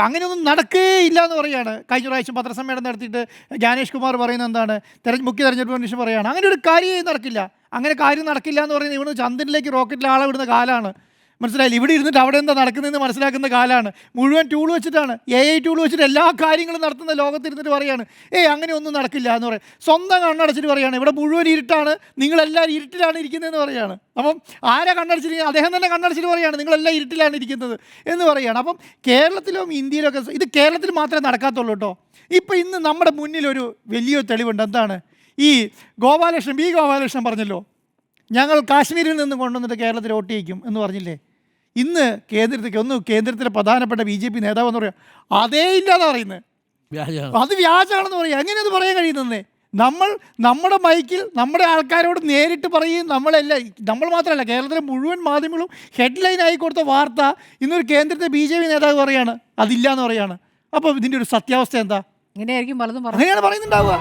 അങ്ങനെയൊന്നും നടക്കുകയില്ല എന്ന് പറയുകയാണ്. കഴിഞ്ഞ പ്രാവശ്യം പത്രസമ്മേളനം നടത്തിയിട്ട് ജ്ഞാനേഷ് കുമാർ പറയുന്നത് എന്താണ്, മുഖ്യ തെരഞ്ഞെടുപ്പ് കമ്മീഷൻ പറയുകയാണ് അങ്ങനെ ഒരു കാര്യം നടക്കില്ല. അങ്ങനെ കാര്യം നടക്കില്ല എന്ന് പറയുന്നത് ഇവിടുന്ന് ചന്ദ്രനിലേക്ക് റോക്കറ്റിൽ ആളെ വിടുന്ന കാലമാണ്. മനസ്സിലായില്ല? ഇവിടെ ഇരുന്നിട്ട് അവിടെ എന്താ നടക്കുന്നതെന്ന് മനസ്സിലാക്കുന്ന കാലമാണ്. മുഴുവൻ ടൂൾ വെച്ചിട്ടാണ്, AI ടൂൾ വെച്ചിട്ട് എല്ലാ കാര്യങ്ങളും നടത്തുന്ന ലോകത്തിരുന്നിട്ട് പറയാണ് അങ്ങനെ ഒന്നും നടക്കില്ല എന്ന് പറയും. സ്വന്തം കണ്ണടച്ചിട്ട് പറയുകയാണ് ഇവിടെ മുഴുവൻ ഇരുട്ടാണ്, നിങ്ങളെല്ലാവരും ഇരുട്ടിലാണ് ഇരിക്കുന്നതെന്ന് പറയുകയാണ്. അപ്പം ആരാ കണ്ണടച്ചിരിക്കുന്നത്? അദ്ദേഹം തന്നെ കണ്ണടച്ചിട്ട് പറയുകയാണ് നിങ്ങളെല്ലാം ഇരുട്ടിലാണ് ഇരിക്കുന്നത് എന്ന് പറയുകയാണ്. അപ്പം കേരളത്തിലും ഇന്ത്യയിലൊക്കെ ഇത് കേരളത്തിൽ മാത്രമേ നടക്കാത്തുള്ളൂ കേട്ടോ. ഇപ്പം ഇന്ന് നമ്മുടെ മുന്നിലൊരു വലിയ തെളിവുണ്ട്. എന്താണ്? ഈ ഗോപാലകൃഷ്ണൻ പറഞ്ഞല്ലോ, ഞങ്ങൾ കാശ്മീരിൽ നിന്ന് കൊണ്ടുവന്നിട്ട് കേരളത്തിൽ വോട്ട് ചെയ്യിക്കും എന്ന് പറഞ്ഞില്ലേ. ഇന്ന് കേന്ദ്രത്തിലെ പ്രധാനപ്പെട്ട BJP നേതാവ് എന്ന് പറയാം അതേ ഇല്ലാതെ പറയുന്നത്, അത് വ്യാജാണെന്ന് പറയാം. എങ്ങനെ അത് പറയാൻ കഴിയുന്നേ? നമ്മുടെ മൈക്കിൽ നമ്മുടെ ആൾക്കാരോട് നേരിട്ട് പറയും. നമ്മൾ മാത്രമല്ല, കേരളത്തിലെ മുഴുവൻ മാധ്യമങ്ങളും ഹെഡ്ലൈനായി കൊടുത്ത വാർത്ത ഇന്നൊരു കേന്ദ്രത്തെ BJP നേതാവ് പറയാണ് അതില്ല എന്ന് പറയാണ്. അപ്പോൾ ഇതിൻ്റെ ഒരു സത്യാവസ്ഥ എന്താ? ഇങ്ങനെയായിരിക്കും പലതും അങ്ങനെയാണ് പറയുന്നുണ്ടാവുക.